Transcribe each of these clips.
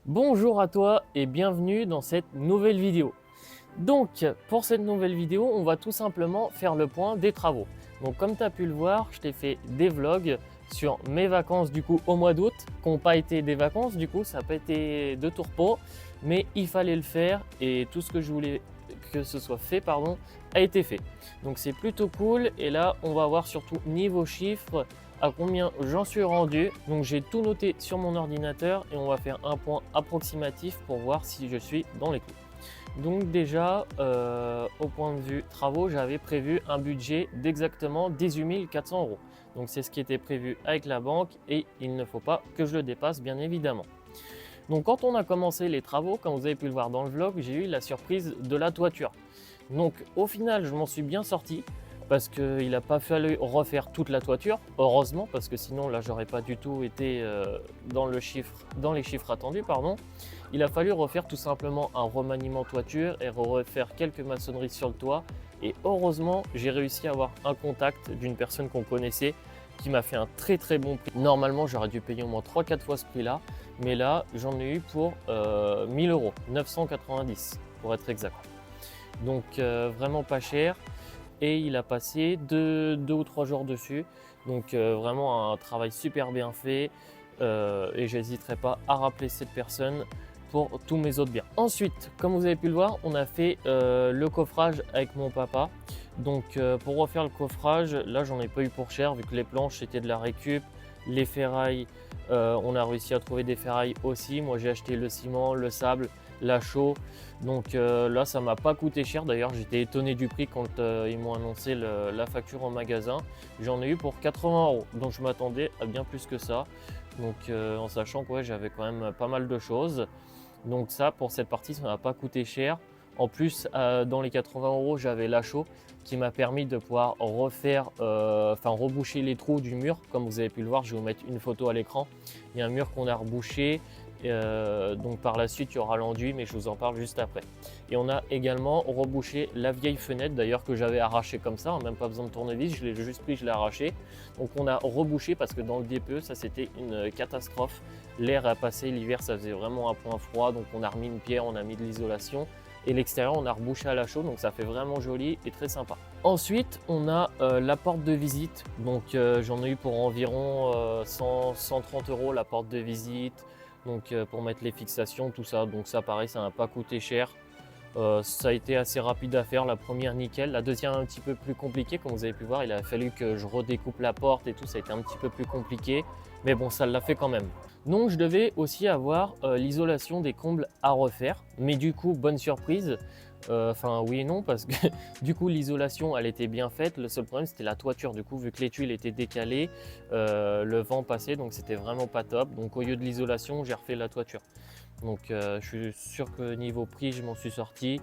Bonjour à toi et bienvenue dans cette nouvelle vidéo. Donc pour cette nouvelle vidéo, on va tout simplement faire le point des travaux. Donc comme tu as pu le voir, je t'ai fait des vlogs sur mes vacances du coup au mois d'août, qui n'ont pas été des vacances, du coup ça n'a pas été de tourpeau, mais il fallait le faire et tout ce que je voulais que ce soit fait, a été fait. Donc c'est plutôt cool et là on va voir surtout niveau chiffres à combien j'en suis rendu. Donc j'ai tout noté sur mon ordinateur et on va faire un point approximatif pour voir si je suis dans les clous. Donc déjà, au point de vue travaux, j'avais prévu un budget d'exactement 18 400 euros. Donc c'est ce qui était prévu avec la banque et il ne faut pas que je le dépasse bien évidemment. Donc quand on a commencé les travaux, comme vous avez pu le voir dans le vlog, j'ai eu la surprise de la toiture. Donc au final, je m'en suis bien sorti parce qu'il n'a pas fallu refaire toute la toiture, heureusement, parce que sinon là j'aurais pas du tout été dans les chiffres attendus. Il a fallu refaire tout simplement un remaniement toiture et refaire quelques maçonneries sur le toit. Et heureusement, j'ai réussi à avoir un contact d'une personne qu'on connaissait qui m'a fait un très bon prix. Normalement, j'aurais dû payer au moins 3-4 fois ce prix-là, mais là, j'en ai eu pour 1000 euros, 990 pour être exact. Donc vraiment pas cher et il a passé deux ou trois jours dessus. Donc vraiment un travail super bien fait et j'hésiterai pas à rappeler cette personne pour tous mes autres biens. Ensuite, comme vous avez pu le voir, on a fait le coffrage avec mon papa. Donc pour refaire le coffrage, là j'en ai pas eu pour cher vu que les planches c'était de la récup, les ferrailles, on a réussi à trouver des ferrailles aussi. Moi j'ai acheté le ciment, le sable, la chaux. Donc là ça m'a pas coûté cher. D'ailleurs j'étais étonné du prix quand ils m'ont annoncé la facture en magasin. J'en ai eu pour 80 euros. Donc je m'attendais à bien plus que ça. Donc en sachant que ouais, j'avais quand même pas mal de choses. Donc ça pour cette partie ça m'a pas coûté cher. En plus, dans les 80 euros, j'avais la chaux qui m'a permis de pouvoir reboucher les trous du mur. Comme vous avez pu le voir, je vais vous mettre une photo à l'écran. Il y a un mur qu'on a rebouché. Donc par la suite, il y aura l'enduit, mais je vous en parle juste après. Et on a également rebouché la vieille fenêtre, d'ailleurs que j'avais arrachée comme ça, même pas besoin de tournevis, je l'ai juste pris, je l'ai arraché. Donc on a rebouché parce que dans le DPE, ça c'était une catastrophe. L'air a passé, l'hiver ça faisait vraiment un point froid, donc on a remis une pierre, on a mis de l'isolation. Et l'extérieur on a rebouché à la chaux, donc ça fait vraiment joli et très sympa. Ensuite on a la porte de visite, donc j'en ai eu pour environ 130 euros la porte de visite, donc pour mettre les fixations, tout ça. Donc ça pareil, ça n'a pas coûté cher. Ça a été assez rapide à faire, la première nickel, la deuxième un petit peu plus compliqué, comme vous avez pu voir, il a fallu que je redécoupe la porte et tout, ça a été un petit peu plus compliqué, mais bon ça l'a fait quand même. Donc je devais aussi avoir l'isolation des combles à refaire, mais du coup bonne surprise, enfin oui et non parce que du coup l'isolation elle était bien faite, le seul problème c'était la toiture, du coup vu que les tuiles étaient décalées, le vent passait donc c'était vraiment pas top, donc au lieu de l'isolation j'ai refait la toiture. Donc je suis sûr que niveau prix je m'en suis sorti.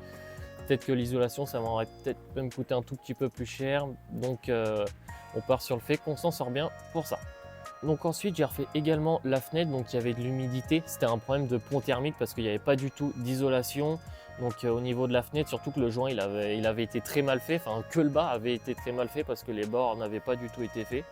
Peut-être que l'isolation ça m'aurait peut-être même coûté un tout petit peu plus cher. Donc on part sur le fait qu'on s'en sort bien pour ça. Donc ensuite j'ai refait également la fenêtre, donc il y avait de l'humidité, c'était un problème de pont thermique parce qu'il n'y avait pas du tout d'isolation. Donc au niveau de la fenêtre, surtout que le joint il avait été très mal fait, enfin que le bas avait été très mal fait parce que les bords n'avaient pas du tout été faits.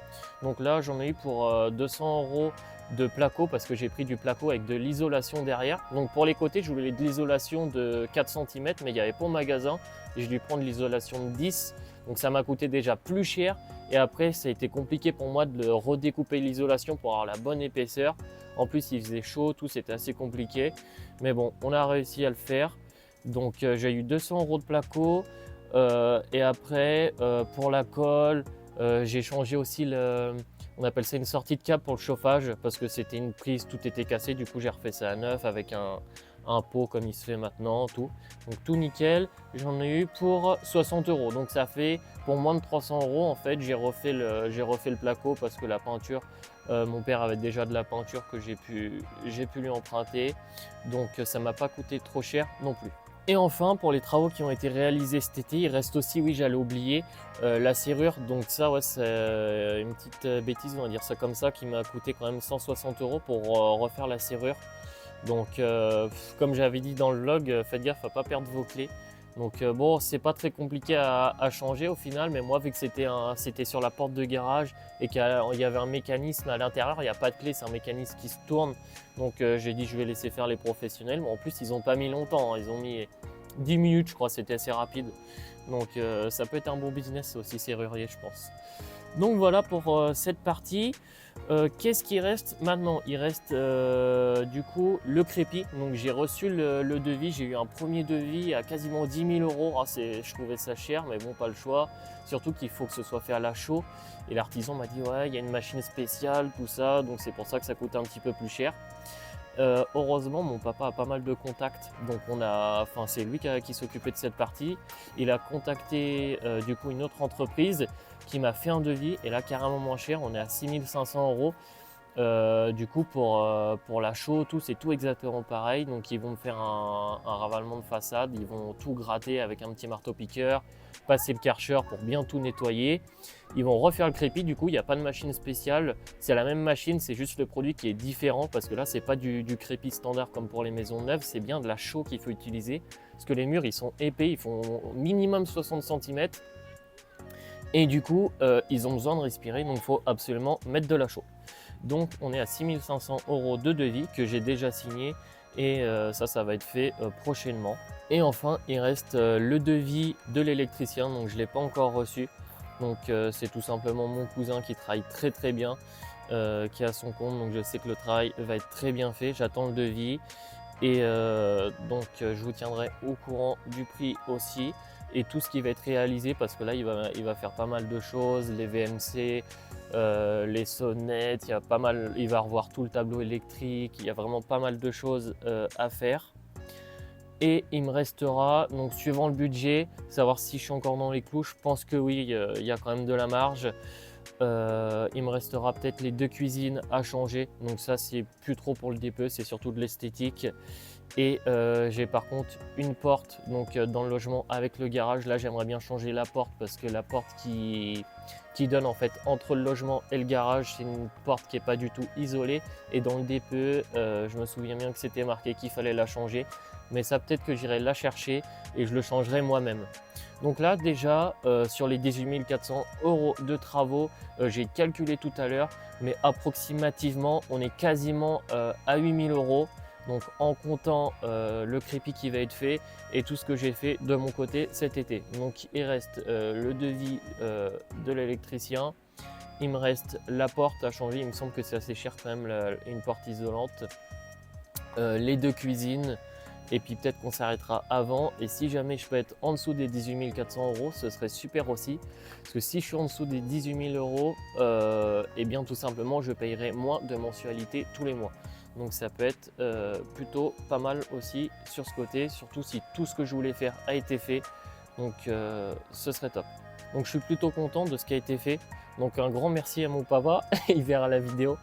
Donc là j'en ai eu pour 200 euros de placo parce que j'ai pris du placo avec de l'isolation derrière. Donc pour les côtés je voulais de l'isolation de 4 cm mais il n'y avait pas au magasin et j'ai dû prendre l'isolation de 10. Donc ça m'a coûté déjà plus cher et après ça a été compliqué pour moi de redécouper l'isolation pour avoir la bonne épaisseur. En plus il faisait chaud, tout c'était assez compliqué. Mais bon, on a réussi à le faire. Donc j'ai eu 200 euros de placo et après pour la colle, j'ai changé aussi on appelle ça une sortie de câble pour le chauffage parce que c'était une prise, tout était cassé. Du coup j'ai refait ça à neuf avec un pot comme il se fait maintenant, tout. Donc tout nickel, j'en ai eu pour 60 euros. Donc ça fait pour moins de 300 euros en fait, j'ai refait le placo parce que la peinture, mon père avait déjà de la peinture que j'ai pu lui emprunter. Donc ça m'a pas coûté trop cher non plus. Et enfin, pour les travaux qui ont été réalisés cet été, il reste aussi, oui, j'allais oublier, la serrure. Donc ça, ouais, c'est une petite bêtise, on va dire ça comme ça, qui m'a coûté quand même 160 euros pour refaire la serrure. Donc, comme j'avais dit dans le vlog, faites gaffe à ne pas perdre vos clés. Donc bon, c'est pas très compliqué à changer au final, mais moi vu que c'était sur la porte de garage et qu'il y avait un mécanisme à l'intérieur, il n'y a pas de clé, c'est un mécanisme qui se tourne. Donc j'ai dit je vais laisser faire les professionnels, mais en plus ils n'ont pas mis longtemps, hein. Ils ont mis 10 minutes je crois, c'était assez rapide. Donc ça peut être un bon business aussi serrurier je pense. Donc voilà pour cette partie. Qu'est-ce qui reste maintenant? Il reste du coup le crépi. Donc j'ai reçu le devis, j'ai eu un premier devis à quasiment 10 000 euros. Ah, je trouvais ça cher, mais bon, pas le choix. Surtout qu'il faut que ce soit fait à la chaux. Et l'artisan m'a dit ouais, il y a une machine spéciale, tout ça. Donc c'est pour ça que ça coûte un petit peu plus cher. Heureusement, mon papa a pas mal de contacts, donc c'est lui qui s'occupait de cette partie. Il a contacté du coup une autre entreprise qui m'a fait un devis, et là carrément moins cher, on est à 6 500 euros. Du coup pour la chaux, tout c'est tout exactement pareil. Donc ils vont me faire un ravalement de façade, ils vont tout gratter avec un petit marteau piqueur, passer le Karcher pour bien tout nettoyer. Ils vont refaire le crépi, du coup il n'y a pas de machine spéciale, c'est la même machine, c'est juste le produit qui est différent parce que là c'est pas du crépi standard comme pour les maisons neuves, c'est bien de la chaux qu'il faut utiliser parce que les murs ils sont épais, ils font minimum 60 cm et du coup ils ont besoin de respirer, donc il faut absolument mettre de la chaux. Donc on est à 6 500 euros de devis que j'ai déjà signé et ça va être fait prochainement. Et enfin il reste le devis de l'électricien, donc je ne l'ai pas encore reçu. Donc c'est tout simplement mon cousin qui travaille très très bien, qui a son compte, donc je sais que le travail va être très bien fait. J'attends le devis et donc je vous tiendrai au courant du prix aussi et tout ce qui va être réalisé parce que là il va faire pas mal de choses, les VMC, les sonnettes, il va revoir tout le tableau électrique, il y a vraiment pas mal de choses à faire. Et il me restera, donc suivant le budget, savoir si je suis encore dans les clous, je pense que oui, il y a quand même de la marge. Il me restera peut-être les 2 cuisines à changer, donc ça c'est plus trop pour le DPE, c'est surtout de l'esthétique. Et j'ai par contre une porte donc dans le logement avec le garage. Là j'aimerais bien changer la porte parce que la porte qui donne en fait entre le logement et le garage, c'est une porte qui n'est pas du tout isolée. Et dans le DPE, je me souviens bien que c'était marqué qu'il fallait la changer. Mais ça peut-être que j'irai la chercher et je le changerai moi-même. Donc là déjà sur les 18 400 euros de travaux, j'ai calculé tout à l'heure, mais approximativement on est quasiment à 8 000 euros. Donc en comptant le crépi qui va être fait et tout ce que j'ai fait de mon côté cet été. Donc il reste le devis de l'électricien, il me reste la porte à changer, il me semble que c'est assez cher quand même une porte isolante, les 2 cuisines et puis peut-être qu'on s'arrêtera avant. Et si jamais je peux être en dessous des 18 400 euros, ce serait super aussi. Parce que si je suis en dessous des 18 000 euros, et bien tout simplement je payerai moins de mensualité tous les mois. Donc ça peut être plutôt pas mal aussi sur ce côté, surtout si tout ce que je voulais faire a été fait. Donc ce serait top. Donc je suis plutôt content de ce qui a été fait. Donc un grand merci à mon papa, il verra la vidéo.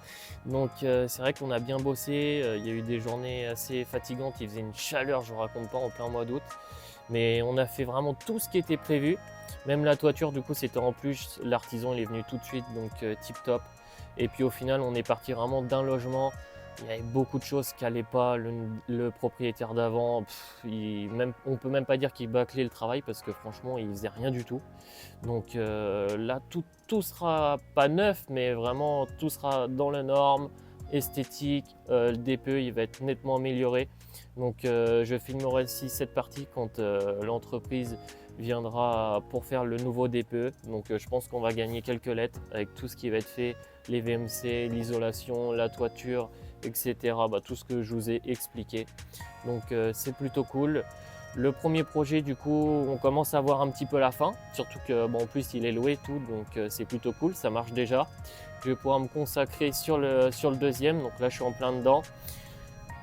Donc c'est vrai qu'on a bien bossé, il y a eu des journées assez fatigantes, il faisait une chaleur, je ne vous raconte pas, en plein mois d'août. Mais on a fait vraiment tout ce qui était prévu. Même la toiture du coup c'était en plus, l'artisan il est venu tout de suite, donc tip top. Et puis au final on est parti vraiment d'un logement. Il y avait beaucoup de choses qui n'allaient pas. Le propriétaire d'avant, on peut même pas dire qu'il bâclait le travail parce que franchement, il faisait rien du tout. Donc là, tout sera pas neuf, mais vraiment tout sera dans les normes, esthétique. Le DPE, il va être nettement amélioré. Donc je filmerai aussi cette partie quand l'entreprise viendra pour faire le nouveau DPE. Donc je pense qu'on va gagner quelques lettres avec tout ce qui va être fait, les VMC, l'isolation, la toiture, etc. Tout ce que je vous ai expliqué. Donc c'est plutôt cool. Le premier projet, du coup, on commence à voir un petit peu la fin, surtout que en plus il est loué tout, donc c'est plutôt cool, ça marche déjà. Je vais pouvoir me consacrer sur le deuxième, donc là je suis en plein dedans.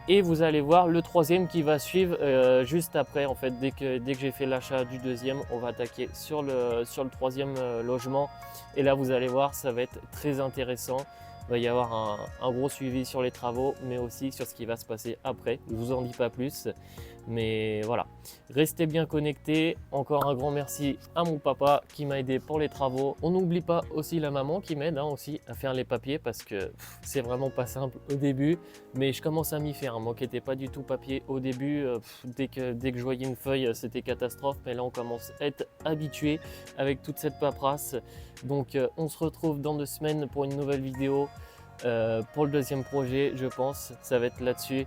Et vous allez voir le troisième qui va suivre juste après. En fait, dès que j'ai fait l'achat du deuxième, on va attaquer sur le troisième logement. Et là, vous allez voir, ça va être très intéressant. va y avoir un gros suivi sur les travaux, mais aussi sur ce qui va se passer après. Je vous en dis pas plus, mais voilà. Restez bien connectés. Encore un grand merci à mon papa qui m'a aidé pour les travaux. On n'oublie pas aussi la maman qui m'aide aussi à faire les papiers parce que c'est vraiment pas simple au début, mais je commence à m'y faire. Moi qui n'étais pas du tout papier au début, dès que je voyais une feuille, c'était catastrophe, mais là on commence à être habitué avec toute cette paperasse. Donc on se retrouve dans 2 semaines pour une nouvelle vidéo pour le deuxième projet, je pense. Ça va être là-dessus.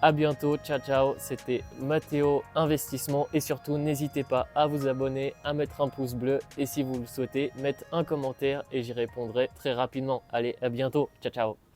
À bientôt, ciao ciao, c'était Mathéo Investissement et surtout n'hésitez pas à vous abonner, à mettre un pouce bleu et si vous le souhaitez, mettre un commentaire et j'y répondrai très rapidement. Allez, à bientôt, ciao ciao.